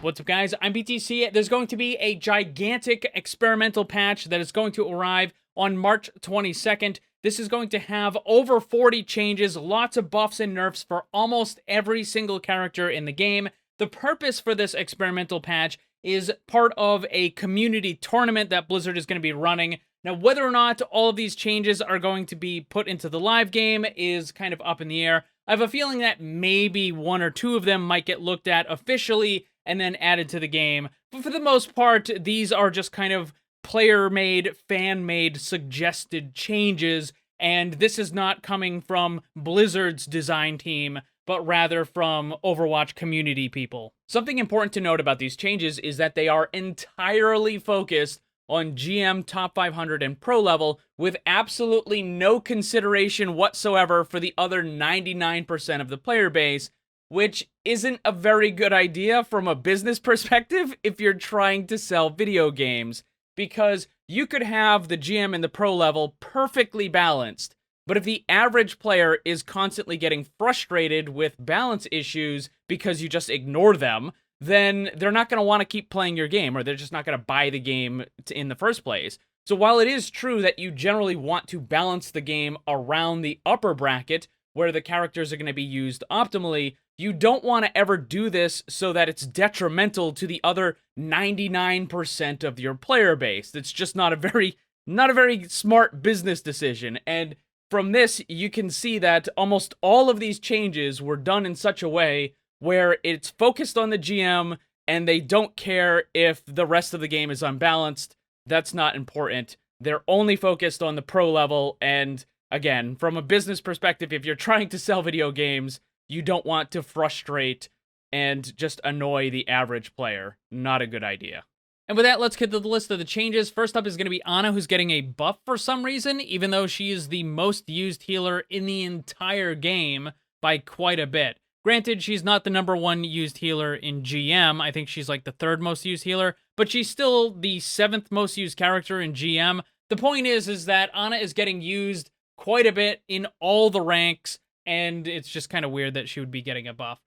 What's up, guys? I'm Baptiste. There's going to be a gigantic experimental patch that is going to arrive on March 22nd. This is going to have over 40 changes, lots of buffs and nerfs for almost every single character in the game. The purpose for this experimental patch is part of a community tournament that Blizzard is going to be running. Now, whether or not all of these changes are going to be put into the live game is kind of up in the air. I have a feeling that maybe one or two of them might get looked at officially and then added to the game. But for the most part, these are just kind of player-made, fan-made, suggested changes, and this is not coming from Blizzard's design team, but rather from Overwatch community people. Something important to note about these changes is that they are entirely focused on GM top 500 and pro level, with absolutely no consideration whatsoever for the other 99% of the player base, which isn't a very good idea from a business perspective if you're trying to sell video games, because you could have the GM and the pro level perfectly balanced, but if the average player is constantly getting frustrated with balance issues because you just ignore them, then they're not going to want to keep playing your game, or they're just not going to buy the game in the first place. So while it is true that you generally want to balance the game around the upper bracket, where the characters are going to be used optimally, you don't want to ever do this so that it's detrimental to the other 99% of your player base. It's just not a very smart business decision. And from this, you can see that almost all of these changes were done in such a way where it's focused on the GM, and they don't care if the rest of the game is unbalanced. That's not important. They're only focused on the pro level, and again, from a business perspective, if you're trying to sell video games, you don't want to frustrate and just annoy the average player. Not a good idea. And with that, let's get to the list of the changes. First up is going to be Ana, who's getting a buff for some reason, even though she is the most used healer in the entire game by quite a bit. Granted, she's not the #1 used healer in GM. I think she's like the 3rd most used healer, but she's still the 7th most used character in GM. The point is that Ana is getting used quite a bit in all the ranks, and it's just kind of weird that she would be getting a buff.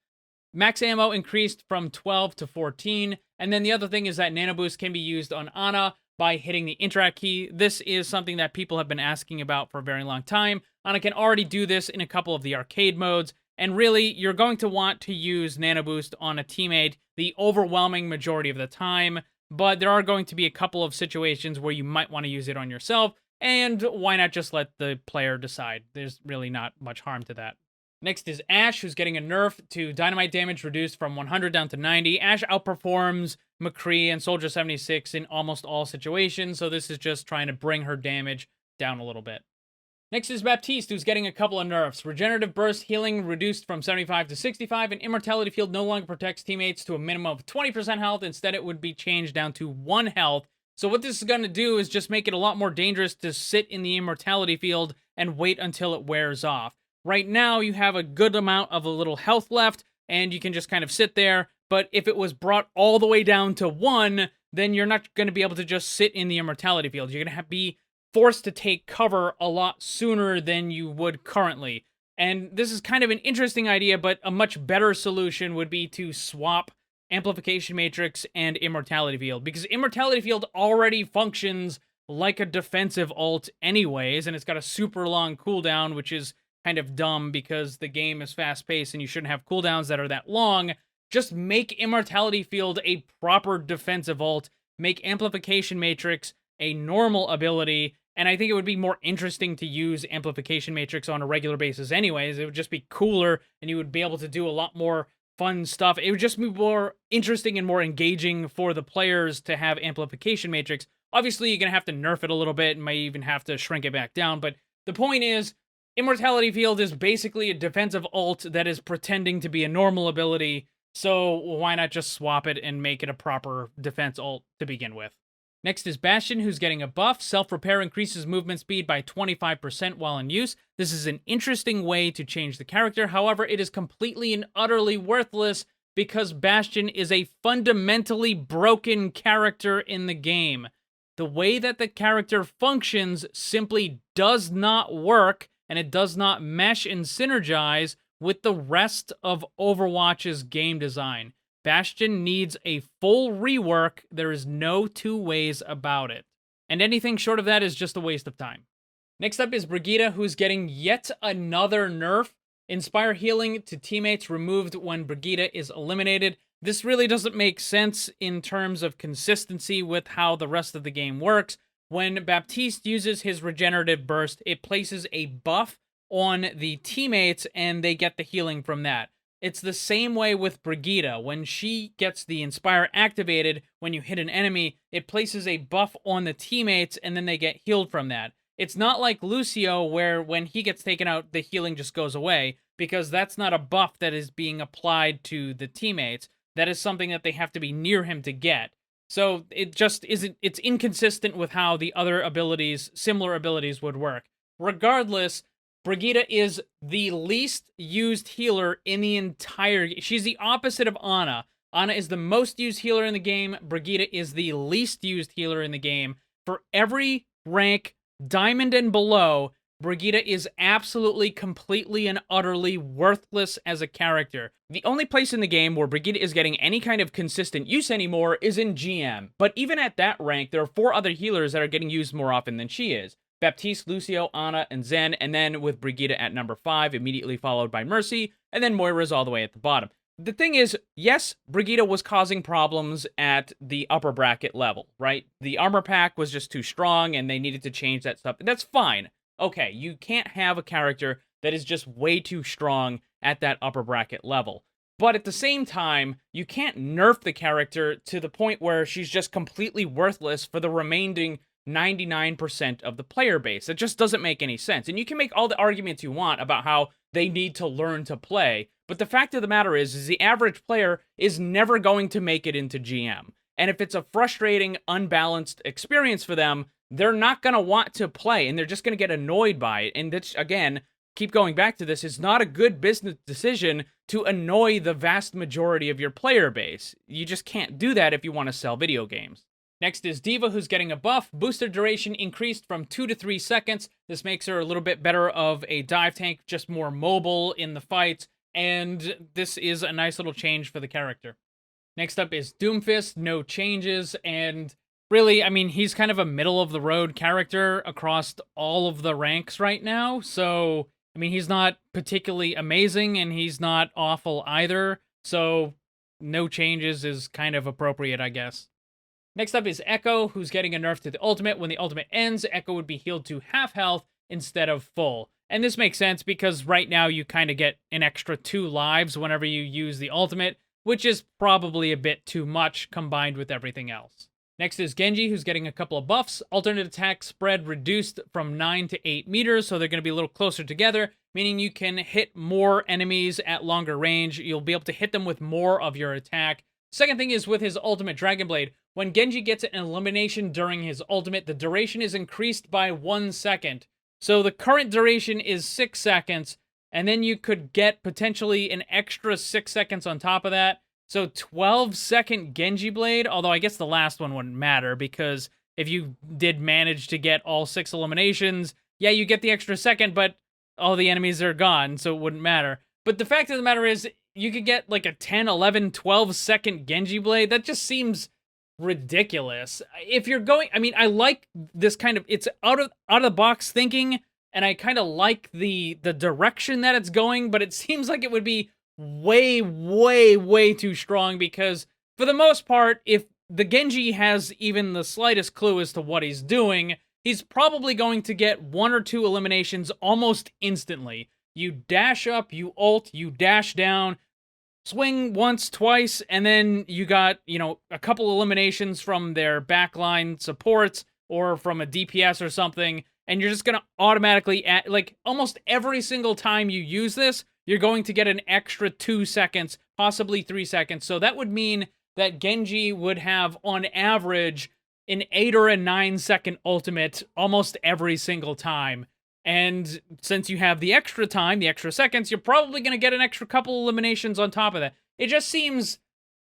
Max ammo increased from 12 to 14, and then the other thing is that Nano Boost can be used on Ana by hitting the interact key. This is something that people have been asking about for a very long time. Ana can already do this in a couple of the arcade modes, and really, you're going to want to use Nano Boost on a teammate the overwhelming majority of the time, but there are going to be a couple of situations where you might want to use it on yourself, and why not just let the player decide? There's really not much harm to that. Next is Ashe, who's getting a nerf to dynamite damage reduced from 100 down to 90. Ashe outperforms McCree and Soldier 76 in almost all situations, so this is just trying to bring her damage down a little bit. Next is Baptiste, who's getting a couple of nerfs. Regenerative Burst healing reduced from 75 to 65, and Immortality Field no longer protects teammates to a minimum of 20% health. Instead, it would be changed down to 1 health. So what this is going to do is just make it a lot more dangerous to sit in the Immortality Field and wait until it wears off. Right now, you have a good amount of a little health left, and you can just kind of sit there, but if it was brought all the way down to 1, then you're not going to be able to just sit in the Immortality Field. You're going to be forced to take cover a lot sooner than you would currently. And this is kind of an interesting idea, but a much better solution would be to swap Amplification Matrix and Immortality Field, because Immortality Field already functions like a defensive ult anyways, and it's got a super long cooldown, which is kind of dumb because the game is fast-paced and you shouldn't have cooldowns that are that long. Just make Immortality Field a proper defensive ult, make Amplification Matrix a normal ability, and I think it would be more interesting to use Amplification Matrix on a regular basis anyways. It would just be cooler, and you would be able to do a lot more fun stuff. It would just be more interesting and more engaging for the players to have Amplification Matrix. Obviously, you're going to have to nerf it a little bit, and might even have to shrink it back down, but the point is, Immortality Field is basically a defensive ult that is pretending to be a normal ability, so why not just swap it and make it a proper defense ult to begin with? Next is Bastion, who's getting a buff. Self-repair increases movement speed by 25% while in use. This is an interesting way to change the character. However, it is completely and utterly worthless because Bastion is a fundamentally broken character in the game. The way that the character functions simply does not work, and it does not mesh and synergize with the rest of Overwatch's game design. Bastion needs a full rework. There is no two ways about it. And anything short of that is just a waste of time. Next up is Brigitte, who's getting yet another nerf. Inspire healing to teammates removed when Brigitte is eliminated. This really doesn't make sense in terms of consistency with how the rest of the game works. When Baptiste uses his regenerative burst, it places a buff on the teammates and they get the healing from that. It's the same way with Brigitte. When she gets the Inspire activated, when you hit an enemy, it places a buff on the teammates and then they get healed from that. It's not like Lucio, where when he gets taken out, the healing just goes away, because that's not a buff that is being applied to the teammates. That is something that they have to be near him to get. So it just isn't, it's inconsistent with how the other abilities, similar abilities, would work. Regardless, Brigitte is the least used healer in the entire game. She's the opposite of Ana. Ana is the most used healer in the game. Brigitte is the least used healer in the game. For every rank, Diamond and below, Brigitte is absolutely, completely, and utterly worthless as a character. The only place in the game where Brigitte is getting any kind of consistent use anymore is in GM. But even at that rank, there are 4 other healers that are getting used more often than she is. Baptiste, Lucio, Ana, and Zen, and then with Brigitte at number 5, immediately followed by Mercy, and then Moira's all the way at the bottom. The thing is, yes, Brigitte was causing problems at the upper bracket level, right? The armor pack was just too strong, and they needed to change that stuff. That's fine. Okay, you can't have a character that is just way too strong at that upper bracket level. But at the same time, you can't nerf the character to the point where she's just completely worthless for the remaining 99% of the player base. It just doesn't make any sense. And you can make all the arguments you want about how they need to learn to play, but the fact of the matter is the average player is never going to make it into GM. And if it's a frustrating, unbalanced experience for them, they're not going to want to play, and they're just going to get annoyed by it. And that's, again, keep going back to this, is not a good business decision to annoy the vast majority of your player base. You just can't do that if you want to sell video games. Next is D.Va, who's getting a buff. Booster duration increased from 2 to 3 seconds. This makes her a little bit better of a dive tank, just more mobile in the fights, and this is a nice little change for the character. Next up is Doomfist, no changes, and really, I mean, he's kind of a middle-of-the-road character across all of the ranks right now, so, I mean, he's not particularly amazing, and he's not awful either, so no changes is kind of appropriate, I guess. Next up is Echo, who's getting a nerf to the ultimate. When the ultimate ends, Echo would be healed to half health instead of full. And this makes sense because right now you kind of get an extra 2 lives whenever you use the ultimate, which is probably a bit too much combined with everything else. Next is Genji, who's getting a couple of buffs. Alternate attack spread reduced from 9 to 8 meters, so they're going to be a little closer together, meaning you can hit more enemies at longer range. You'll be able to hit them with more of your attack. Second thing is with his ultimate Dragon Blade, when Genji gets an elimination during his ultimate, the duration is increased by 1 second. So the current duration is 6 seconds, and then you could get potentially an extra 6 seconds on top of that. So 12-second Genji Blade, although I guess the last one wouldn't matter, because if you did manage to get all 6 eliminations, yeah, you get the extra second, but all the enemies are gone, so it wouldn't matter. But the fact of the matter is, you could get like a 10, 11, 12-second Genji Blade. That just seems ridiculous. If you're going, I mean, I like this kind of, it's out of the box thinking, and I kind of like the direction that it's going, but it seems like it would be way, way, way too strong, because for the most part, if the Genji has even the slightest clue as to what he's doing, he's probably going to get 1 or 2 eliminations almost instantly. You dash up, you ult, you dash down, swing once, twice, and then you got, you know, a couple eliminations from their backline supports or from a DPS or something, and you're just gonna automatically, like, almost every single time you use this, you're going to get an extra 2 seconds, possibly 3 seconds. So that would mean that Genji would have, on average, an 8 or a 9-second ultimate almost every single time. And since you have the extra time, the extra seconds, you're probably going to get an extra couple eliminations on top of that. It just seems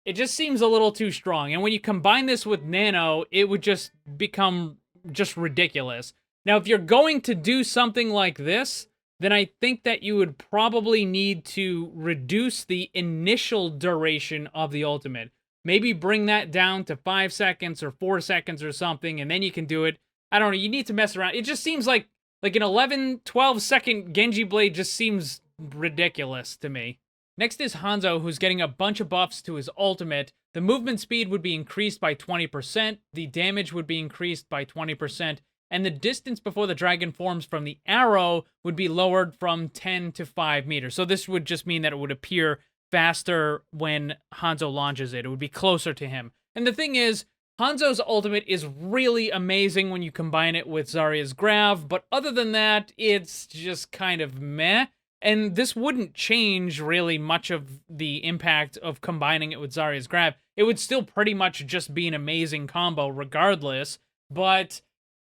a little too strong. And when you combine this with Nano, it would just become just ridiculous. Now, if you're going to do something like this, then I think that you would probably need to reduce the initial duration of the ultimate. Maybe bring that down to 5 seconds or 4 seconds or something, and then you can do it. I don't know, you need to mess around. It just seems like an 11, 12-second Genji Blade just seems ridiculous to me. Next is Hanzo, who's getting a bunch of buffs to his ultimate. The movement speed would be increased by 20%, the damage would be increased by 20%, and the distance before the dragon forms from the arrow would be lowered from 10 to 5 meters. So this would just mean that it would appear faster when Hanzo launches it. It would be closer to him. And the thing is, Hanzo's ultimate is really amazing when you combine it with Zarya's Grav, but other than that, it's just kind of meh. And this wouldn't change really much of the impact of combining it with Zarya's Grav. It would still pretty much just be an amazing combo regardless, but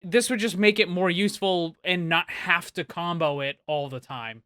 this would just make it more useful and not have to combo it all the time.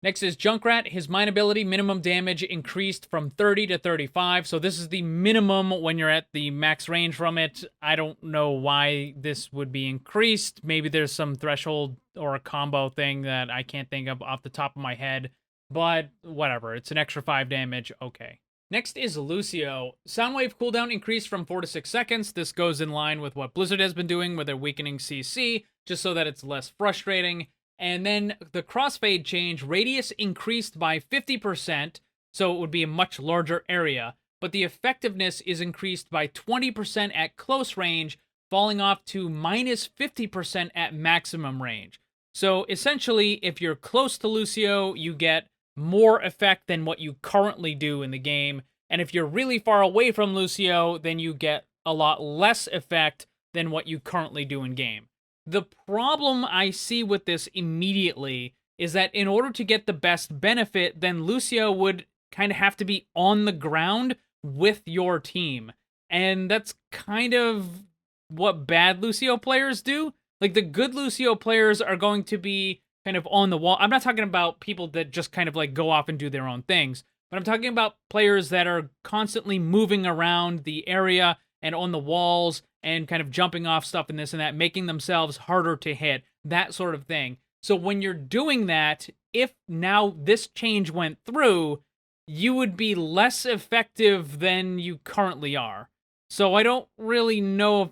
Next is Junkrat. His mine ability minimum damage increased from 30 to 35. So this is the minimum when you're at the max range from it. I don't know why this would be increased. Maybe there's some threshold or a combo thing that I can't think of off the top of my head. But whatever. It's an extra 5 damage. Okay. Next is Lucio. Soundwave cooldown increased from 4 to 6 seconds. This goes in line with what Blizzard has been doing with their weakening CC, just so that it's less frustrating. And then the crossfade change, radius increased by 50%, so it would be a much larger area. But the effectiveness is increased by 20% at close range, falling off to minus 50% at maximum range. So essentially, if you're close to Lucio, you get more effect than what you currently do in the game. And if you're really far away from Lucio, then you get a lot less effect than what you currently do in game. The problem I see with this immediately is that in order to get the best benefit, then Lucio would kind of have to be on the ground with your team. And that's kind of what bad Lucio players do. Like, the good Lucio players are going to be kind of on the wall. I'm not talking about people that just kind of like go off and do their own things, but I'm talking about players that are constantly moving around the area and on the walls and kind of jumping off stuff and this and that, making themselves harder to hit, that sort of thing. So when you're doing that, if now this change went through, you would be less effective than you currently are. So I don't really know if,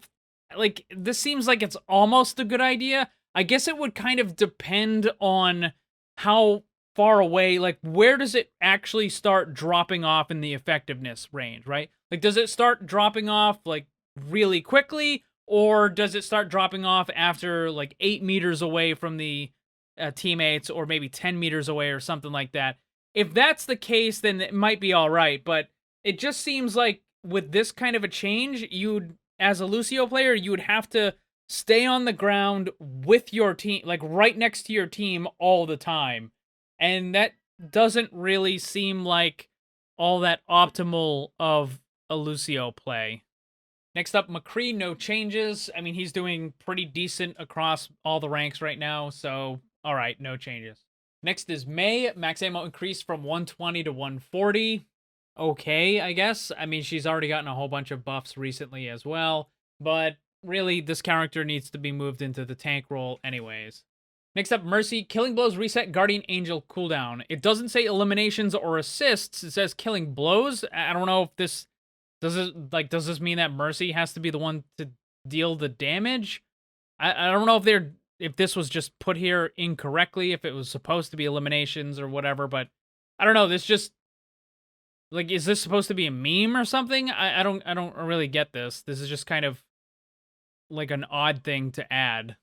like, this seems like it's almost a good idea. I guess it would kind of depend on how far away, like, where does it actually start dropping off in the effectiveness range, right? Like, does it start dropping off, like, really quickly, or does it start dropping off after, like, 8 meters away from the teammates, or maybe 10 meters away or something like that? If that's the case, then it might be all right, but it just seems like with this kind of a change, you'd, as a Lucio player, you would have to stay on the ground with your team, like right next to your team all the time. And that doesn't really seem like all that optimal of a Lucio play. Next up, McCree, no changes. I mean, he's doing pretty decent across all the ranks right now, so all right, no changes. Next is Mei. Max ammo increased from 120 to 140. Okay, I guess. I mean, she's already gotten a whole bunch of buffs recently as well, but really, this character needs to be moved into the tank role anyways. Next up, Mercy. Killing blows reset Guardian Angel cooldown. It doesn't say eliminations or assists. It says killing blows. I don't know if this... Does this mean that Mercy has to be the one to deal the damage? I don't know if this was just put here incorrectly, if it was supposed to be eliminations or whatever, but I don't know. This just... Like, is this supposed to be a meme or something? I don't really get this. This is just kind of like an odd thing to add.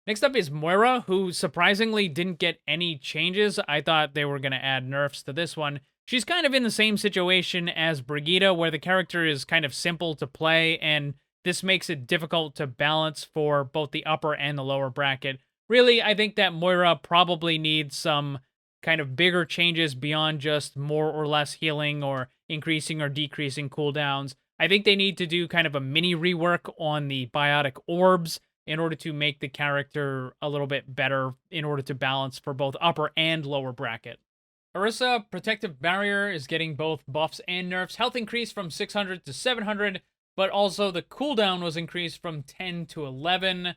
Next up is Moira, who surprisingly didn't get any changes. I thought they were going to add nerfs to this one. She's kind of in the same situation as Brigitte, where the character is kind of simple to play, and this makes it difficult to balance for both the upper and the lower bracket. Really, I think that Moira probably needs some kind of bigger changes beyond just more or less healing or increasing or decreasing cooldowns. I think they need to do kind of a mini rework on the biotic orbs in order to make the character a little bit better in order to balance for both upper and lower bracket. Orisa, Protective Barrier, is getting both buffs and nerfs. Health increased from 600 to 700, but also the cooldown was increased from 10 to 11.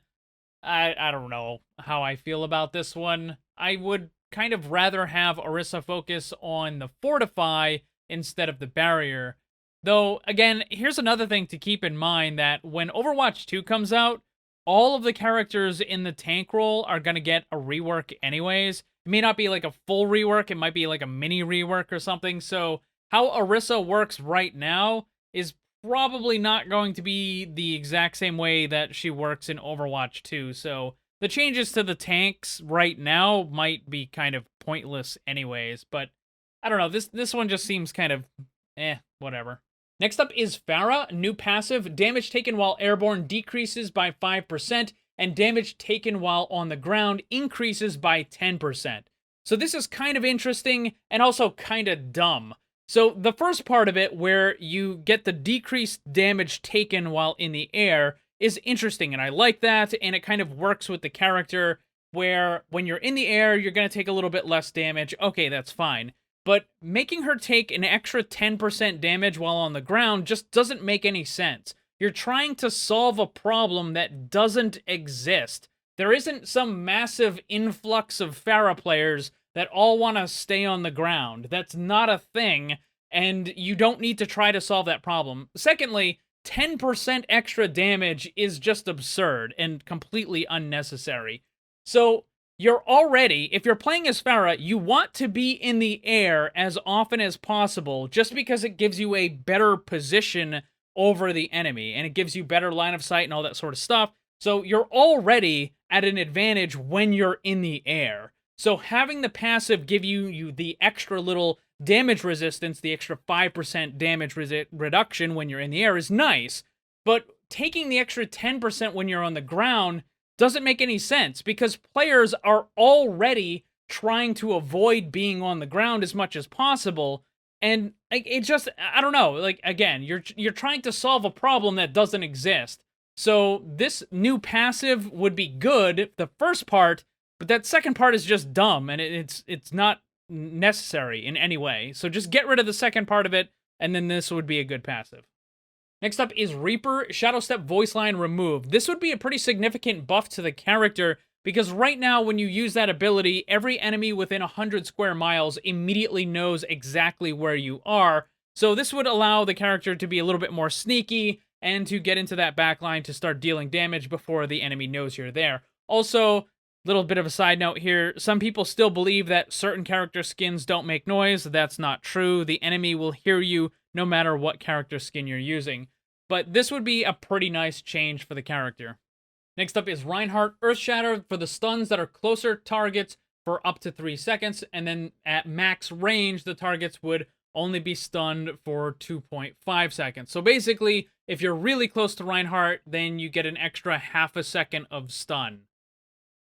I don't know how I feel about this one. I would kind of rather have Orisa focus on the Fortify instead of the Barrier. Though, again, here's another thing to keep in mind, that when Overwatch 2 comes out, all of the characters in the tank role are going to get a rework anyways. It may not be like a full rework, it might be like a mini rework or something. So how Orisa works right now is probably not going to be the exact same way that she works in Overwatch 2. So the changes to the tanks right now might be kind of pointless anyways. But I don't know, this one just seems kind of whatever. Next up is Pharah, new passive. Damage taken while airborne decreases by 5%, and damage taken while on the ground increases by 10%. So this is kind of interesting, and also kind of dumb. So the first part of it, where you get the decreased damage taken while in the air, is interesting, and I like that, and it kind of works with the character, where when you're in the air, you're going to take a little bit less damage. Okay, that's fine. But making her take an extra 10% damage while on the ground just doesn't make any sense. You're trying to solve a problem that doesn't exist. There isn't some massive influx of Pharah players that all want to stay on the ground. That's not a thing, and you don't need to try to solve that problem. Secondly, 10% extra damage is just absurd and completely unnecessary. So you're already, if you're playing as Pharah, you want to be in the air as often as possible, just because it gives you a better position over the enemy, and it gives you better line of sight and all that sort of stuff. So you're already at an advantage when you're in the air. So having the passive give you the extra little damage resistance, the extra 5% damage reduction when you're in the air is nice, but taking the extra 10% when you're on the ground doesn't make any sense, because players are already trying to avoid being on the ground as much as possible, and it just, I don't know, like, again, you're trying to solve a problem that doesn't exist. So this new passive would be good, the first part, but that second part is just dumb, and it's not necessary in any way. So just get rid of the second part of it, and then this would be a good passive. Next up is Reaper, Shadow Step voice line removed. This would be a pretty significant buff to the character, because right now when you use that ability, every enemy within 100 square miles immediately knows exactly where you are. So this would allow the character to be a little bit more sneaky, and to get into that backline to start dealing damage before the enemy knows you're there. Also, little bit of a side note here, some people still believe that certain character skins don't make noise. That's not true. The enemy will hear you no matter what character skin you're using. But this would be a pretty nice change for the character. Next up is Reinhardt, Earth Shatter for the stuns that are closer targets for up to 3 seconds, and then at max range, the targets would only be stunned for 2.5 seconds. So basically, if you're really close to Reinhardt, then you get an extra half a second of stun.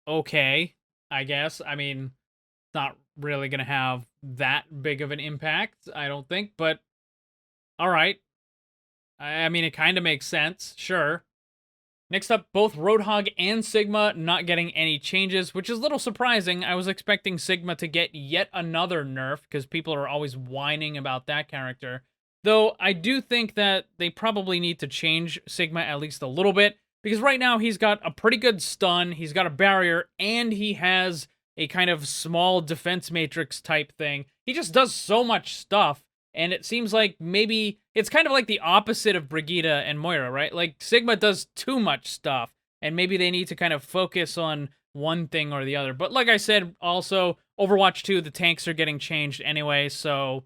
Okay, I guess. I mean, it's not really going to have that big of an impact, I don't think, but alright. I mean, it kind of makes sense, sure. Next up, both Roadhog and Sigma not getting any changes, which is a little surprising. I was expecting Sigma to get yet another nerf, because people are always whining about that character. Though, I do think that they probably need to change Sigma at least a little bit, because right now he's got a pretty good stun, he's got a barrier, and he has a kind of small defense matrix type thing. He just does so much stuff, and it seems like maybe it's kind of like the opposite of Brigitte and Moira, right? Like, Sigma does too much stuff, and maybe they need to kind of focus on one thing or the other. But like I said, also, Overwatch 2, the tanks are getting changed anyway, so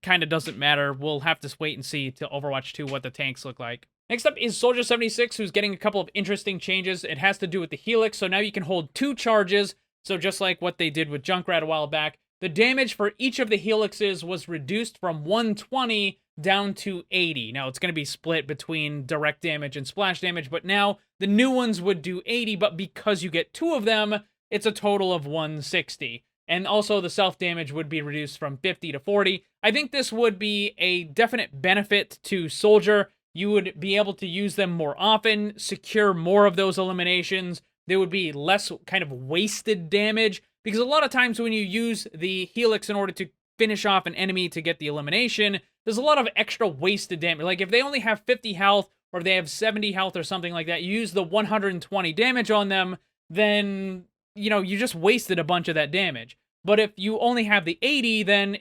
kind of doesn't matter. We'll have to wait and see till Overwatch 2 what the tanks look like. Next up is Soldier 76, who's getting a couple of interesting changes. It has to do with the Helix, so now you can hold 2 charges, so just like what they did with Junkrat a while back. The damage for each of the Helixes was reduced from 120 down to 80. Now, it's going to be split between direct damage and splash damage, but now the new ones would do 80, but because you get 2 of them, it's a total of 160. And also, the self-damage would be reduced from 50 to 40. I think this would be a definite benefit to Soldier. You would be able to use them more often, secure more of those eliminations. There would be less kind of wasted damage, because a lot of times when you use the Helix in order to finish off an enemy to get the elimination, there's a lot of extra wasted damage. Like, if they only have 50 health, or if they have 70 health or something like that, you use the 120 damage on them, then you know, you just wasted a bunch of that damage. But if you only have the 80, then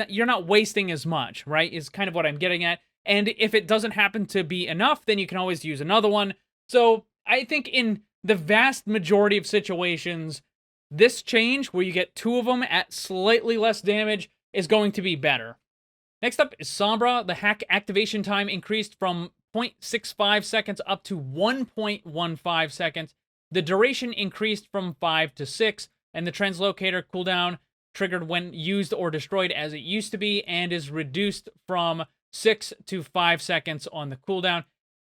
you're not wasting as much, right? Is kind of what I'm getting at. And if it doesn't happen to be enough, then you can always use another one. So I think in the vast majority of situations, this change, where you get 2 of them at slightly less damage, is going to be better. Next up is Sombra. The hack activation time increased from 0.65 seconds up to 1.15 seconds. The duration increased from 5 to 6, and the translocator cooldown triggered when used or destroyed as it used to be, and is reduced from 6 to 5 seconds on the cooldown.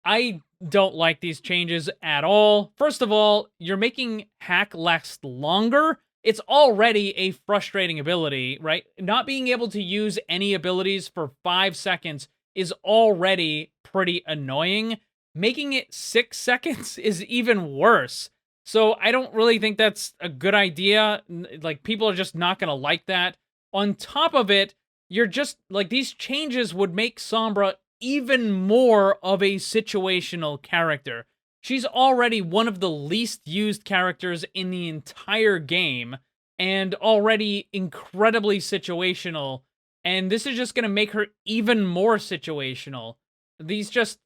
I don't like these changes at all. First of all, you're making hack last longer. It's already a frustrating ability, right? Not being able to use any abilities for 5 seconds is already pretty annoying. Making it 6 seconds is even worse. So I don't really think that's a good idea. Like, people are just not going to like that. On top of it, you're just, like, these changes would make Sombra even more of a situational character. She's already one of the least used characters in the entire game, and already incredibly situational, and this is just going to make her even more situational. These just,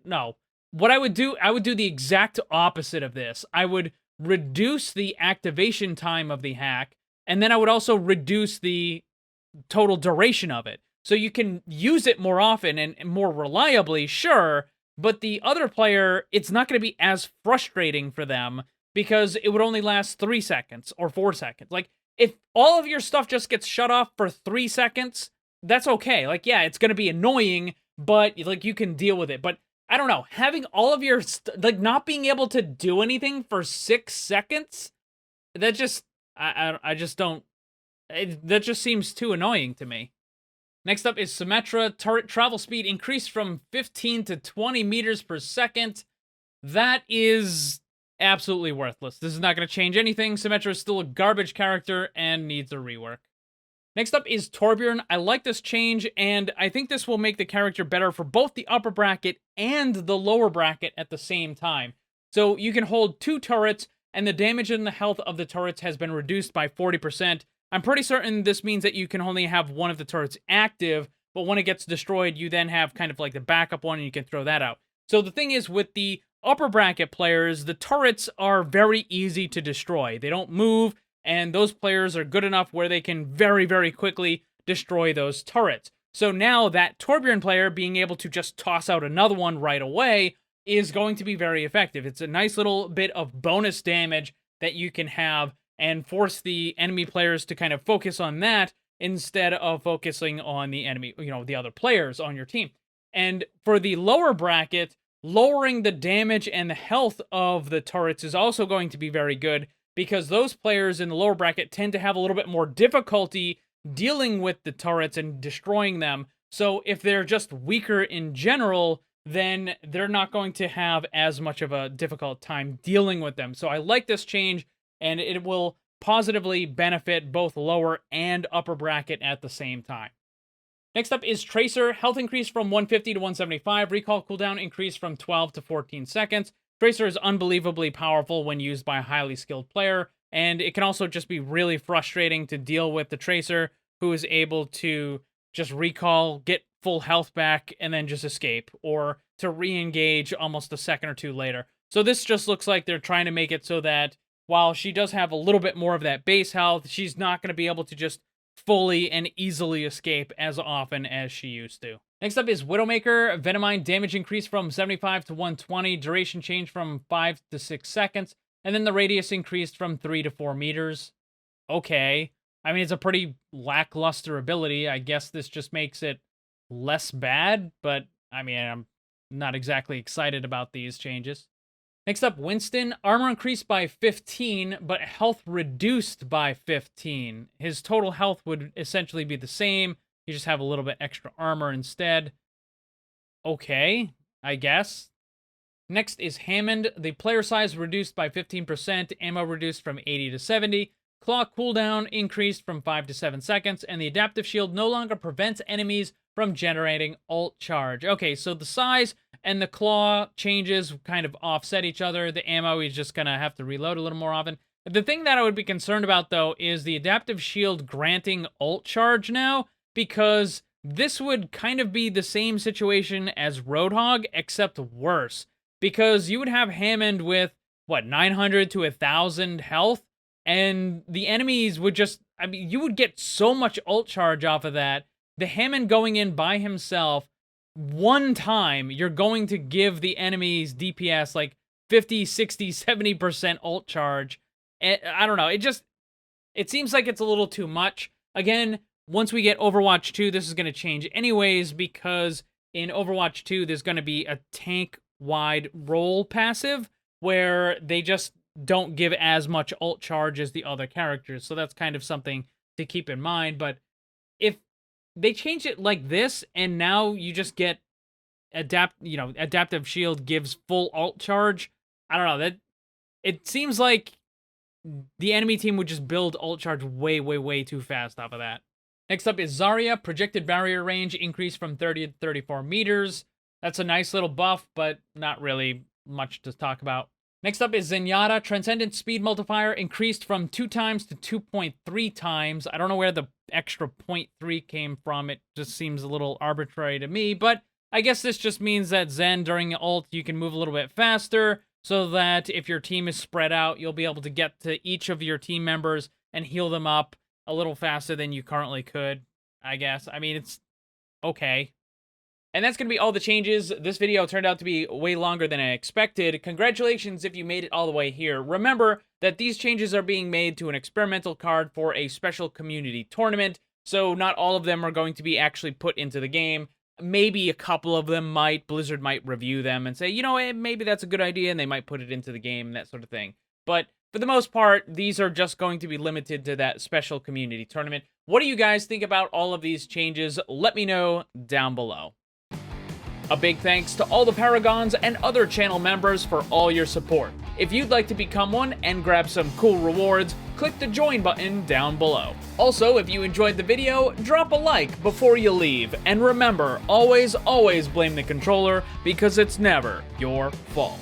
no. What I would do the exact opposite of this. I would reduce the activation time of the hack, and then I would also reduce the total duration of it. So you can use it more often and more reliably, sure, but the other player, it's not going to be as frustrating for them because it would only last 3 seconds or 4 seconds. Like, if all of your stuff just gets shut off for 3 seconds, that's okay. Like, yeah, it's going to be annoying, but, like, you can deal with it. But I don't know, having all of your, like, not being able to do anything for 6 seconds, that just, I just don't, that just seems too annoying to me. Next up is Symmetra. Turret travel speed increased from 15 to 20 meters per second. That is absolutely worthless. This is not going to change anything. Symmetra is still a garbage character and needs a rework. Next up is Torbjorn. I like this change, and I think this will make the character better for both the upper bracket and the lower bracket at the same time. So you can hold 2 turrets, and the damage and the health of the turrets has been reduced by 40%. I'm pretty certain this means that you can only have one of the turrets active, but when it gets destroyed, you then have kind of like the backup one, and you can throw that out. So the thing is, with the upper bracket players, the turrets are very easy to destroy. They don't move, and those players are good enough where they can very, very quickly destroy those turrets. So now that Torbjorn player being able to just toss out another one right away is going to be very effective. It's a nice little bit of bonus damage that you can have and force the enemy players to kind of focus on that instead of focusing on the enemy, the other players on your team. And for the lower bracket, lowering the damage and the health of the turrets is also going to be very good, because those players in the lower bracket tend to have a little bit more difficulty dealing with the turrets and destroying them. So if they're just weaker in general, then they're not going to have as much of a difficult time dealing with them. So I like this change, and it will positively benefit both lower and upper bracket at the same time. Next up is Tracer. Health increase from 150 to 175. Recall cooldown increased from 12 to 14 seconds. Tracer is unbelievably powerful when used by a highly skilled player, and it can also just be really frustrating to deal with the Tracer, who is able to just recall, get full health back, and then just escape, or to re-engage almost a second or two later. So this just looks like they're trying to make it so that while she does have a little bit more of that base health, she's not going to be able to just fully and easily escape as often as she used to. Next up is Widowmaker. Venomine damage increased from 75 to 120. Duration changed from 5 to 6 seconds. And then the radius increased from 3 to 4 meters. Okay. I mean, it's a pretty lackluster ability. I guess this just makes it less bad. But, I mean, I'm not exactly excited about these changes. Next up, Winston. Armor increased by 15, but health reduced by 15. His total health would essentially be the same. You just have a little bit extra armor instead. Okay, I guess. Next is Hammond. The player size reduced by 15%, ammo reduced from 80 to 70. Claw cooldown increased from 5 to 7 seconds, and the adaptive shield no longer prevents enemies from generating ult charge. Okay, so the size and the claw changes kind of offset each other. The ammo is just gonna have to reload a little more often. The thing that I would be concerned about, though, is the adaptive shield granting ult charge now, because this would kind of be the same situation as Roadhog, except worse. Because you would have Hammond with, what, 900 to 1,000 health, and the enemies would just, I mean, you would get so much ult charge off of that. The Hammond going in by himself, one time, you're going to give the enemies DPS like 50, 60, 70% ult charge. And I don't know, it seems like it's a little too much. Again, once we get Overwatch 2, this is going to change anyways, because in Overwatch 2, there's going to be a tank-wide role passive, where they just don't give as much ult charge as the other characters, so that's kind of something to keep in mind. But if they change it like this, and now you just get adaptive shield gives full ult charge, I don't know, that it seems like the enemy team would just build ult charge way, way, way too fast off of that. Next up is Zarya. Projected barrier range increased from 30 to 34 meters. That's a nice little buff, but not really much to talk about. Next up is Zenyatta. Transcendent speed multiplier increased from 2 times to 2.3 times. I don't know where the extra 0.3 came from. It just seems a little arbitrary to me, but I guess this just means that Zen, during ult, you can move a little bit faster, so that if your team is spread out, you'll be able to get to each of your team members and heal them up a little faster than you currently could, I guess. I mean, it's okay. And that's going to be all the changes. This video turned out to be way longer than I expected. Congratulations if you made it all the way here. Remember that these changes are being made to an experimental card for a special community tournament, so not all of them are going to be actually put into the game. Maybe a couple of them might. Blizzard might review them and say, you know, maybe that's a good idea, and they might put it into the game, that sort of thing. But for the most part, these are just going to be limited to that special community tournament. What do you guys think about all of these changes? Let me know down below. A big thanks to all the Paragons and other channel members for all your support. If you'd like to become one and grab some cool rewards, click the join button down below. Also, if you enjoyed the video, drop a like before you leave. And remember, always, always blame the controller, because it's never your fault.